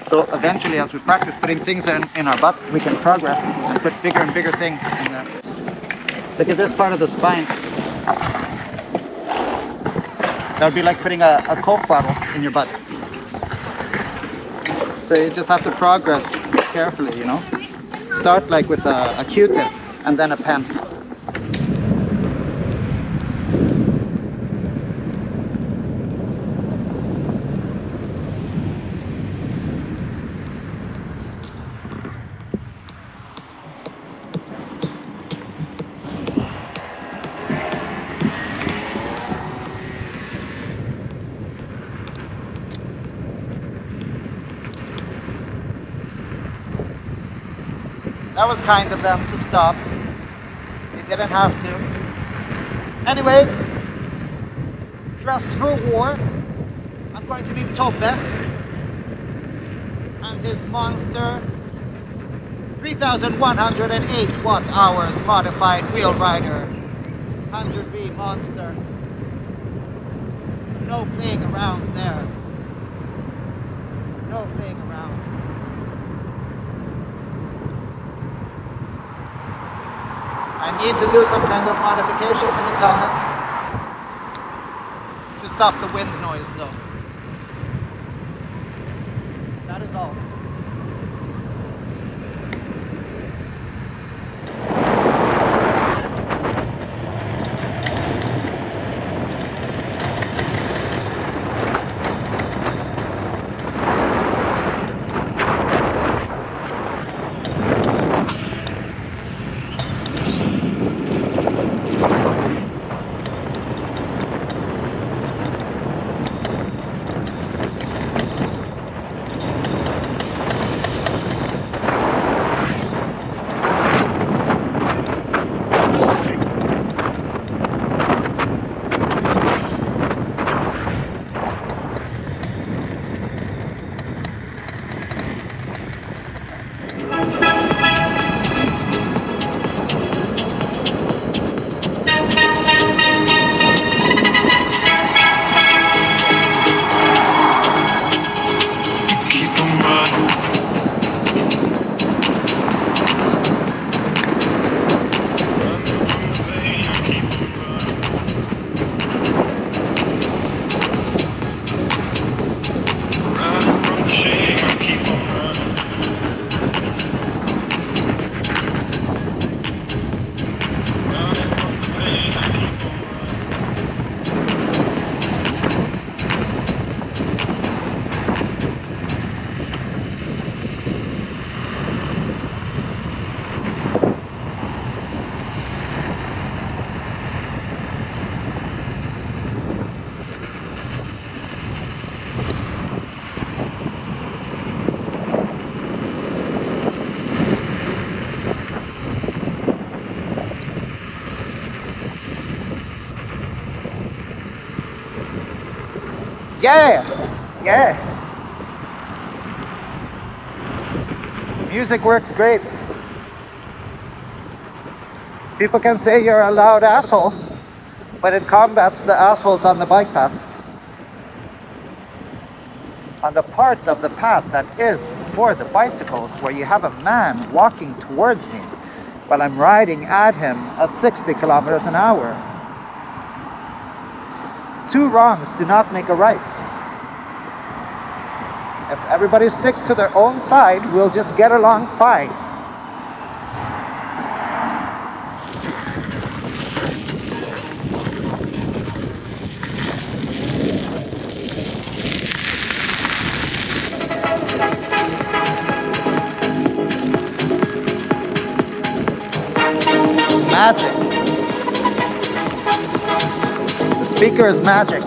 So eventually, as we practice putting things in our butt, we can progress and put bigger and bigger things in there. Look at this part of the spine. That would be like putting a Coke bottle in your butt. So you just have to progress carefully, you know. Start like with a Q-tip and then a pen. That was kind of them to stop. They didn't have to. Anyway, dressed for war. I'm going to meet Tope and his monster 3,108 watt-hours modified wheel rider 100V monster. No playing around there. No playing around. I need to do some kind of modification to this helmet to stop the wind noise though. That is all. Yeah. Music works great. People can say you're a loud asshole, but it combats the assholes on the bike path. On the part of the path that is for the bicycles, where you have a man walking towards me while I'm riding at him at 60 kilometers an hour. Two wrongs do not make a right. If everybody sticks to their own side, we'll just get along fine. Magic. The speaker is magic.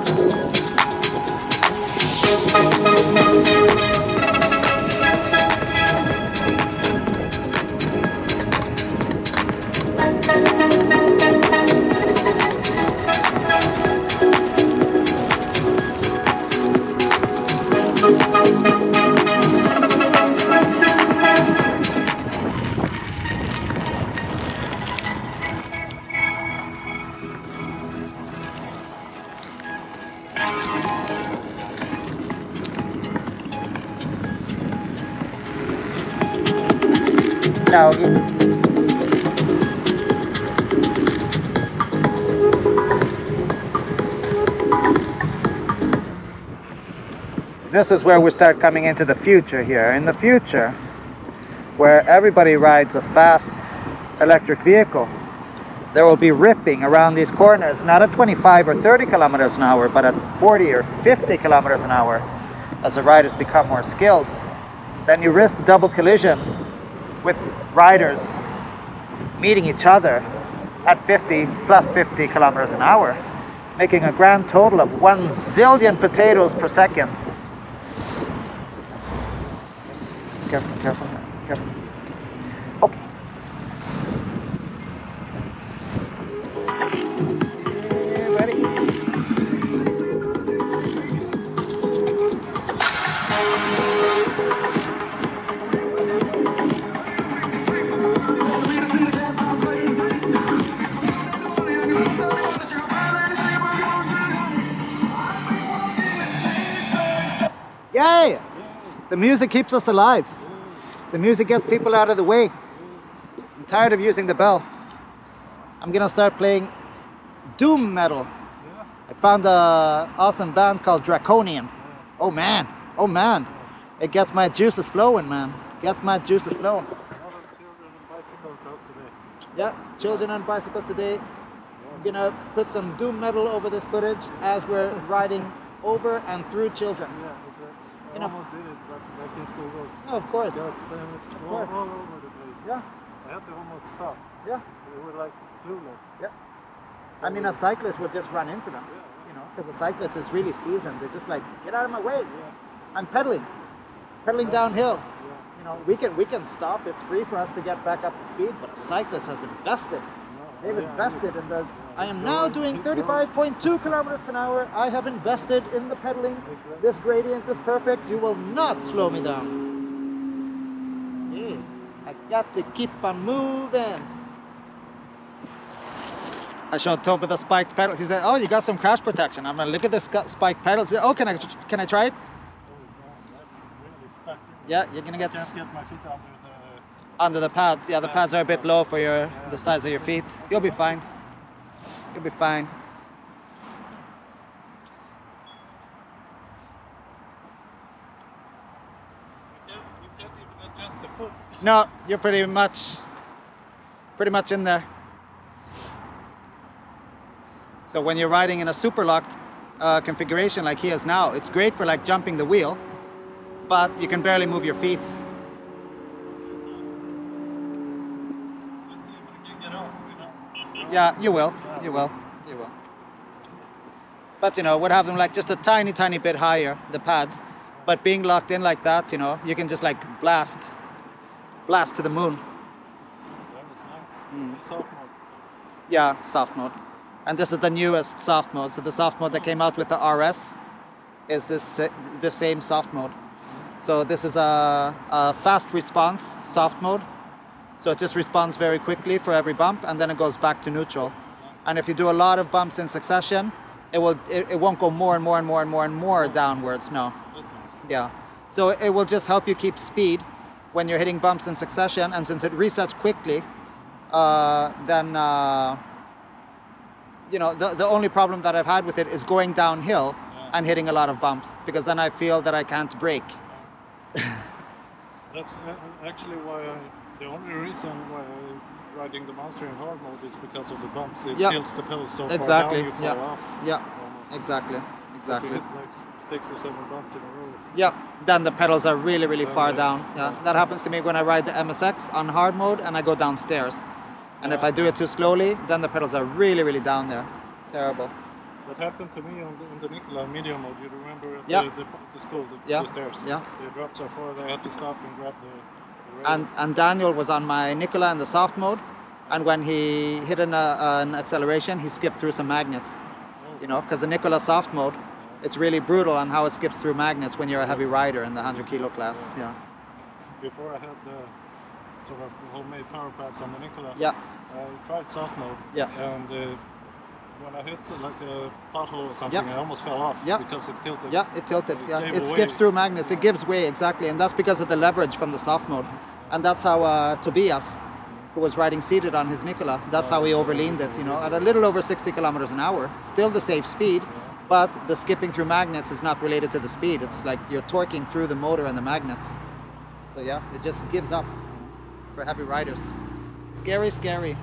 No. This is where we start coming into the future here. In the future, where everybody rides a fast electric vehicle, there will be ripping around these corners, not at 25 or 30 kilometers an hour, but at 40 or 50 kilometers an hour as the riders become more skilled. Then you risk double collision with riders meeting each other at 50 plus 50 kilometers an hour, making a grand total of 1 zillion potatoes per second. Careful, careful, careful. Okay. Ready? Yay! The music keeps us alive. The music gets people out of the way. I'm tired of using the bell. I'm gonna start playing doom metal. I found an awesome band called Draconian. Oh man, oh man. It gets my juices flowing, man. Gets my juices flowing. A lot of children and bicycles out today. Yeah, children on bicycles today. I'm gonna put some doom metal over this footage as we're riding over and through children. Yeah, exactly. I You know. almost did it back in school. Oh, of course. Got them all over the place. Yeah, I had to almost stop. yeah, They were like clueless. yeah. I mean, a cyclist would just run into them, Yeah, you know, because a cyclist is really seasoned. They're just like, get out of my way. yeah, I'm pedaling downhill. yeah. You know, we can stop. It's free for us to get back up to speed, but a cyclist has invested. No, They've yeah, invested in the. I am keep now going, doing keep going. 35.2 kilometers per hour. I have invested in the pedaling. Exactly. This gradient is perfect. You will not slow me down. Yeah, I got to keep on moving. I showed Toby the spiked pedals. He said, "Oh, you got some crash protection." I'm gonna look at this spiked pedals. He said, "Oh, can I try it?" Oh, yeah, that's really stuck. Yeah, you're gonna I get can't get my feet under the pads. Yeah, the pads are a bit low for the size of your feet. You'll be fine. You'll be fine. You can't even adjust the foot. No, you're pretty much in there. So when you're riding in a super locked configuration like he is now, it's great for like jumping the wheel, but you can barely move your feet. Let's see if I can get off, you know. Yeah, you will. You will. You will. But you know, would have them like just a tiny bit higher, the pads. But being locked in like that, you know, you can just like blast to the moon. That was nice. Mm. Soft mode. Yeah, soft mode. And this is the newest soft mode. So the soft mode that came out with the RS is the same soft mode. So this is a fast response soft mode. So it just responds very quickly for every bump, and then it goes back to neutral. And if you do a lot of bumps in succession, it won't go more and more downwards. No. That's nice. Yeah. So it will just help you keep speed when you're hitting bumps in succession, and since it resets quickly, then you know, the only problem that I've had with it is going downhill and hitting a lot of bumps, because then I feel that I can't brake. That's actually why the only reason why I'm riding the Monster in hard mode is because of the bumps. It Yeah. tilts the pedals so Exactly. far down you fall off. Yeah. Almost. Exactly. If you Exactly. hit like 6 or 7 bumps in a row. Yeah. Then the pedals are really far Okay. down. Yeah. That happens to me when I ride the MSX on hard mode and I go downstairs. And if I do it too slowly, then the pedals are really down there. Terrible. That happened to me on the Nikola medium mode. You remember at Yeah. the school, Yeah. the stairs. Yeah. The drops so far, they had to stop and grab the rail. And Daniel was on my Nikola in the soft mode, and when he hit an acceleration, he skipped through some magnets. You know, because the Nikola soft mode, it's really brutal on how it skips through magnets when you're a heavy rider in the 100 kilo class. Yeah. Before I had the sort of homemade power pads on the Nikola, Yeah. I tried soft mode. Yeah. And when I hit like a pothole or something, Yeah. I almost fell off Yeah. because it tilted. Yeah, it tilted. It Yeah, gave it away. skips through magnets. It gives way, exactly, and that's because of the leverage from the soft mode. And that's how Tobias, who was riding seated on his Nicola, that's how he overleaned it, you know, at a little over 60 kilometers an hour. Still the safe speed, but the skipping through magnets is not related to the speed. It's like you're torquing through the motor and the magnets. So yeah, it just gives up for heavy riders. Scary, scary.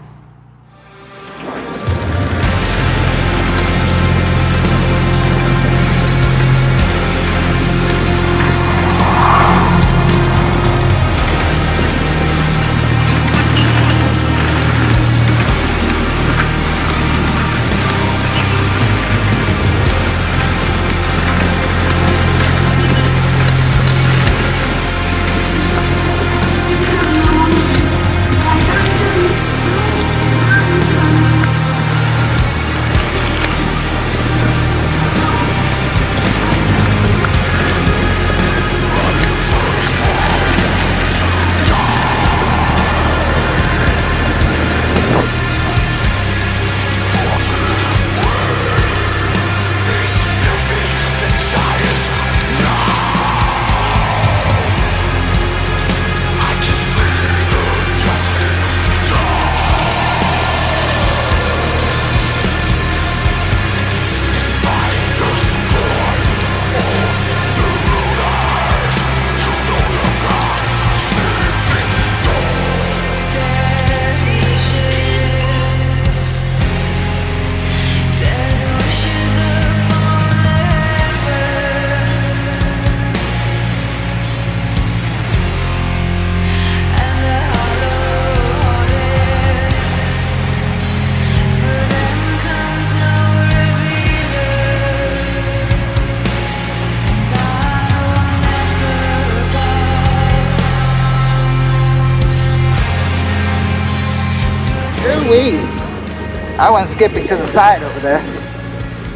I went skipping to the side over there.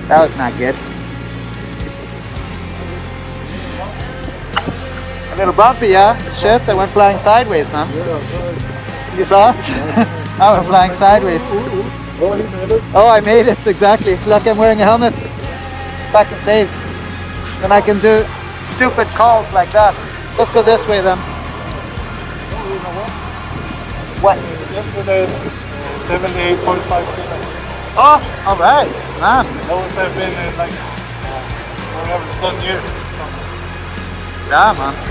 That was not good. A little bumpy, yeah? Shit, I went flying sideways, man. You saw it? I went flying sideways. Oh, I made it, exactly. Look, I'm wearing a helmet. Back and saved. Then I can do stupid calls like that. Let's go this way then. What? Yesterday, 78.5 kilos. Oh, alright, man. Lowest I've been in like forever, 10 years. Yeah, man.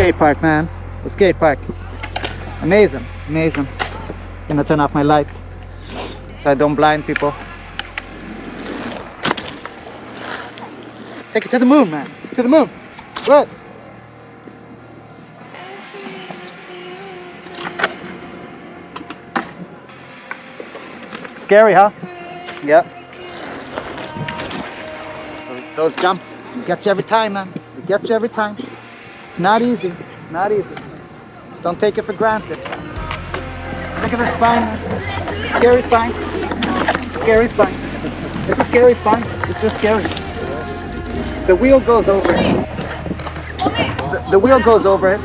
skate park, man. The skate park. Amazing, amazing. Gonna turn off my light so I don't blind people. Take it to the moon, man. To the moon. What? Scary, huh? Yeah. Those jumps, they get you every time, man. They get you every time. It's not easy. It's not easy. Don't take it for granted. Look at the spine, man. Scary spine. Scary spine. It's a scary spine. It's just scary. The wheel goes over it. The wheel goes over it.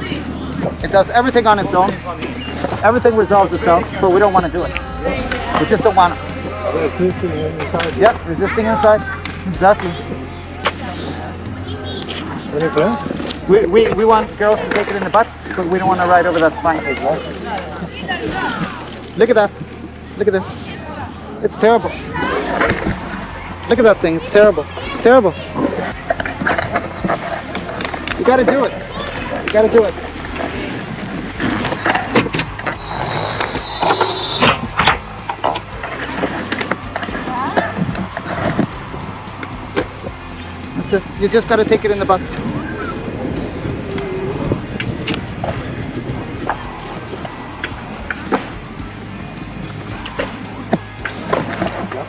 It does everything on its own. Everything resolves itself, but we don't want to do it. We just don't want to. Resisting inside. Yep, resisting inside. Exactly. Any friends? We want girls to take it in the butt, but we don't want to ride over that spine. Look at that. Look at this. It's terrible. Look at that thing. It's terrible. It's terrible. You gotta do it. You gotta do it. That's it. You just gotta take it in the butt.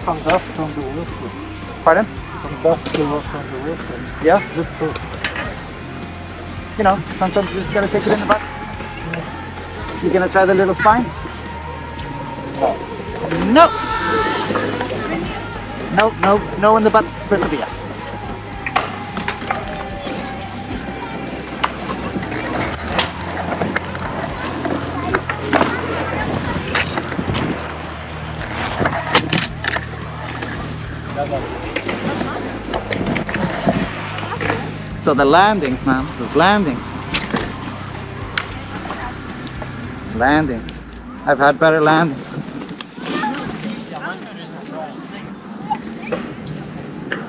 Some dust from the wheel. Pardon? Some dust from the wheel. Yeah? You know, sometimes you just gotta take it in the butt. You gonna try the little spine? No! No, no, no in the butt, preferably yes. So the landings, man, those landings. It's landing. I've had better landings.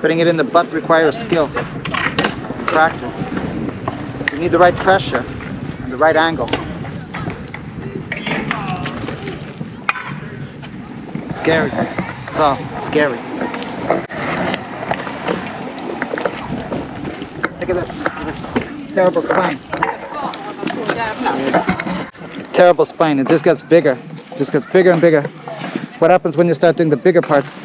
Putting it in the butt requires skill, practice. You need the right pressure and the right angle. It's scary. It's all scary. Look at this terrible spine. Terrible spine. It just gets bigger. It just gets bigger and bigger. What happens when you start doing the bigger parts?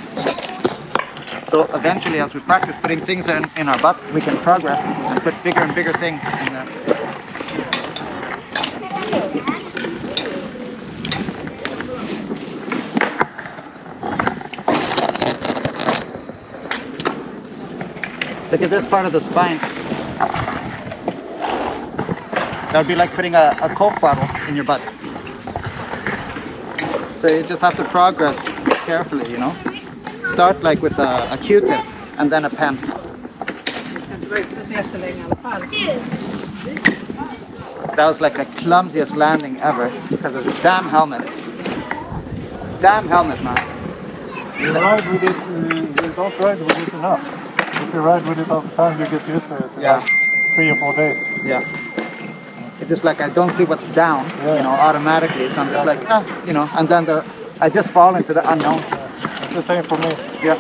So eventually, as we practice putting things in our butt, we can progress and put bigger and bigger things in there. Look at this part of the spine. That would be like putting a Coke bottle in your butt. So you just have to progress carefully, you know. Start like with a Q-tip and then a pen. That was like the clumsiest landing ever because of this damn helmet. Damn helmet, man. You ride with it, you don't ride with it enough. If you ride with it all the time, you get used to it. Yeah. Like 3 or 4 days. Yeah. It's just like I don't see what's down, you know, automatically. So I'm just like, you know, and then I just fall into the unknown. It's the same for me. Yeah.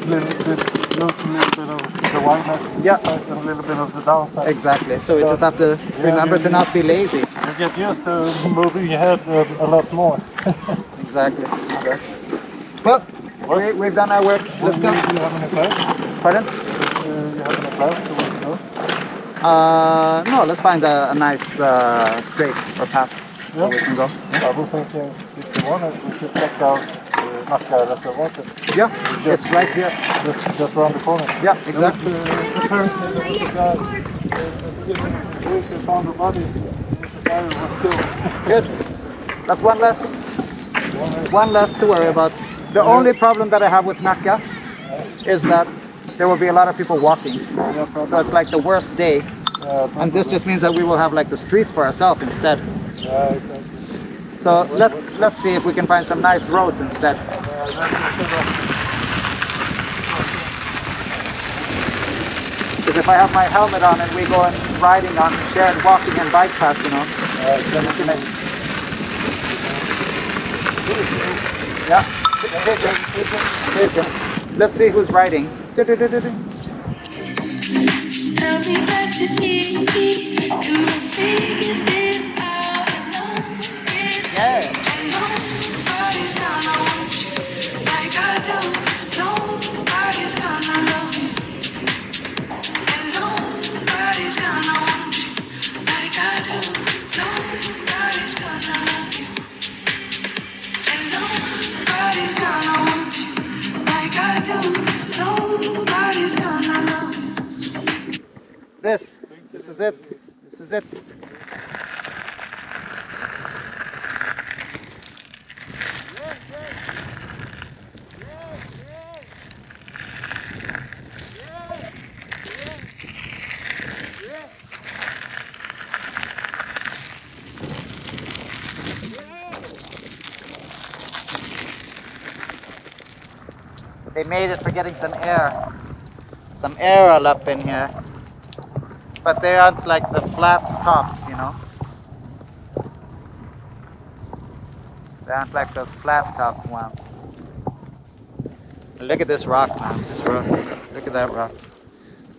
Lose a little bit of the wideness. Yeah. And a little bit of the downside. Exactly. So you just have to remember to not be lazy. You get used to moving your head a lot more. Exactly. Exactly. Well, we've done our work. Let's go. Do you have any plans? Pardon? You have any plans to where to go? No, let's find a nice straight or path where we can go. I was thinking if you want it, we could check out Nacka Reservatet. Yeah, it's right here. Just around the corner. Yeah, exactly. Apparently there was a guy at the beginning of this week who found a body. This guy was killed. Good. That's one less. One less to worry about. The only problem that I have with Nacka is that there will be a lot of people walking. So it's like the worst day. And this just means that we will have like the streets for ourselves instead. Yeah, exactly. So let's see if we can find some nice roads instead. Because if I have my helmet on and we go riding on shared walking and bike paths, you know. Then we can, yeah. Pigeon. Let's see who's riding. Tell me that you need me to figure this out. Yeah. Nobody's gonna want you like I do. Nobody's gonna love you. And nobody's gonna want you like I do. Nobody's gonna love you. And nobody's gonna want you like I do. Nobody's gonna love you. This is it. This is it. They made it for getting some air all up in here, but they aren't like the flat tops, you know. They aren't like those flat top ones. Look at this rock, man. This rock. Look at that rock.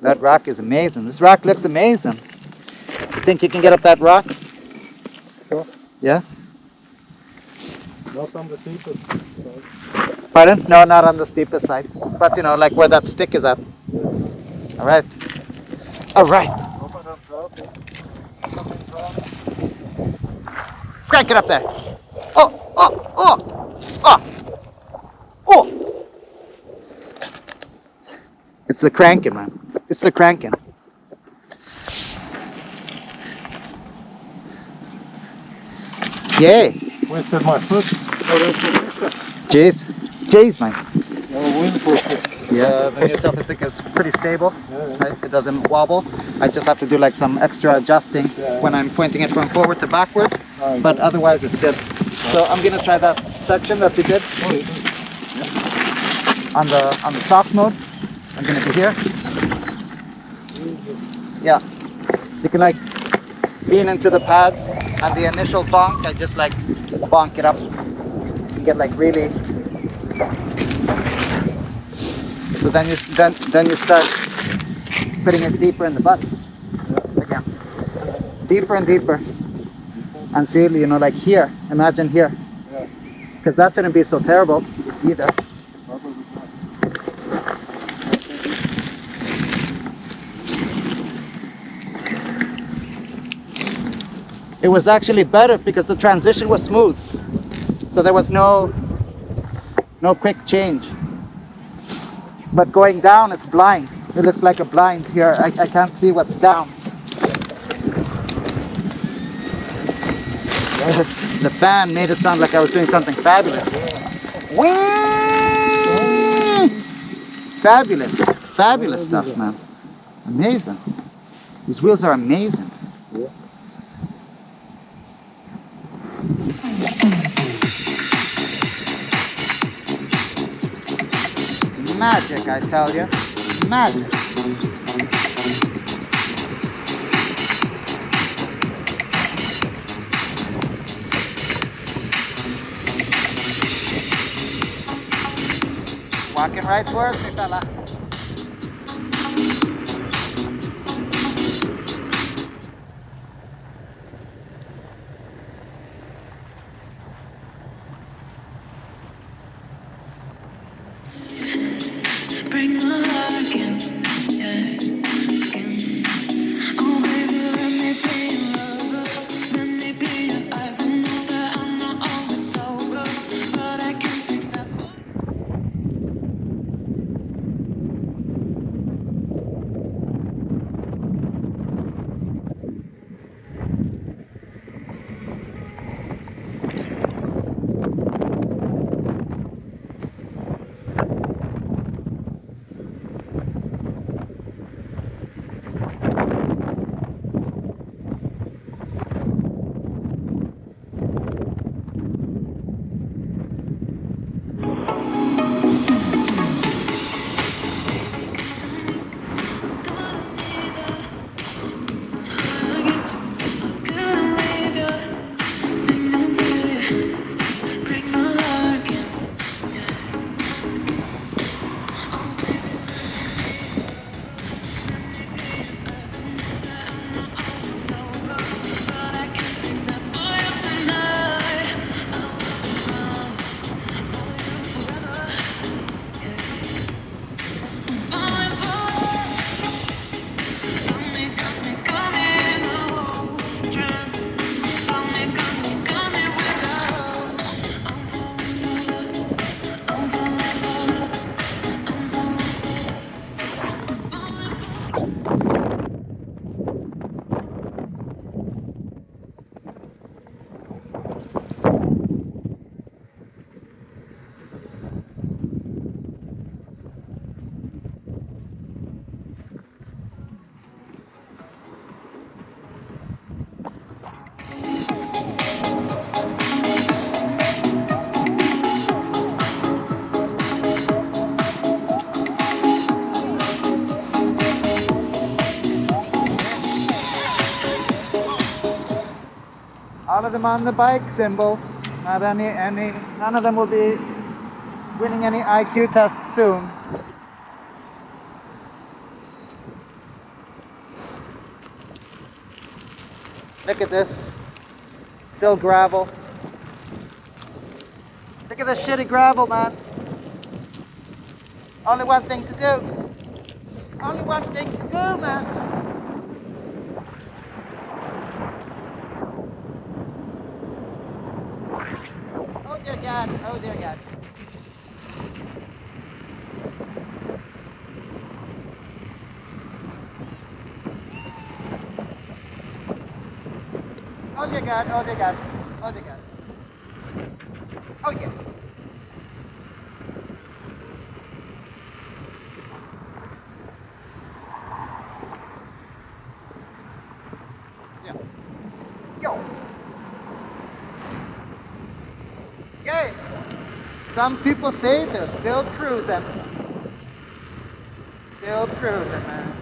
That rock is amazing. This rock looks amazing. You think you can get up that rock? Sure. Yeah? Not on the steepest side. Pardon? No, not on the steepest side. But you know, like where that stick is at. All right. All right. Crank it up there. Oh, oh, oh, oh, oh. It's the cranking, man. It's the cranking. Yay. Wasted my foot. Jeez. Jeez, man. Wind pushed it. Yeah, the new selfie stick is pretty stable. Yeah. Right? It doesn't wobble. I just have to do like some extra adjusting when I'm pointing it from forward to backwards. But otherwise it's good. So I'm gonna try that section that we did on the soft mode. I'm gonna be here. Yeah. So you can like lean into the pads and the initial bonk, I just like bonk it up and get like really. So then you start putting it deeper in the butt again, deeper and deeper, and see, you know, like here. Imagine here, because that shouldn't be so terrible either. It was actually better because the transition was smooth, so there was no quick change. But going down, it's blind. It looks like a blind here. I can't see what's down. The fan made it sound like I was doing something fabulous. Whee! Fabulous. Fabulous stuff, man. Amazing. These wheels are amazing. Magic, I tell you. Magic. Walking right towards me, fella. Break my heart again, yeah, again. Oh baby, let me be your lover. Let me be your eyes. I know that I'm not always sober, but I can fix that. All of them on the bike symbols. Not none of them will be winning any IQ tests soon. Look at this. Still gravel. Look at this shitty gravel, man. Only one thing to do. Only one thing to do, man. Oh dear God, oh dear God. Oh dear God, oh dear God, oh dear God. Oh yeah. Yeah. Yo. Okay. Some people say they're still cruising. Still cruising, man.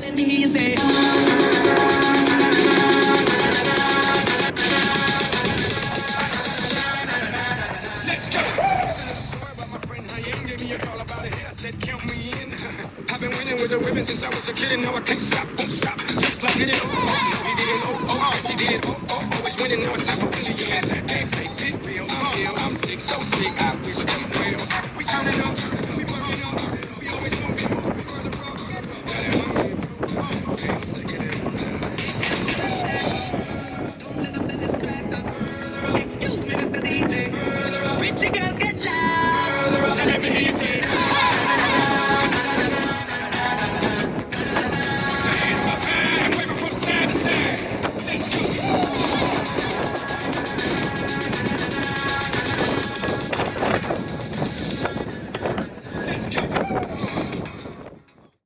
Let me hear you say, let's go. Story about my friend Hayem gave me a call about it. I said, count me in. I've been winning with the women since I was a kid, and now I can't stop, won't stop. Just like it, oh, he did it, yes he did, always winning, now it's time for billions. Ain't fake, big real, I'm ill, I'm sick, so sick, I wish them well. We turning up.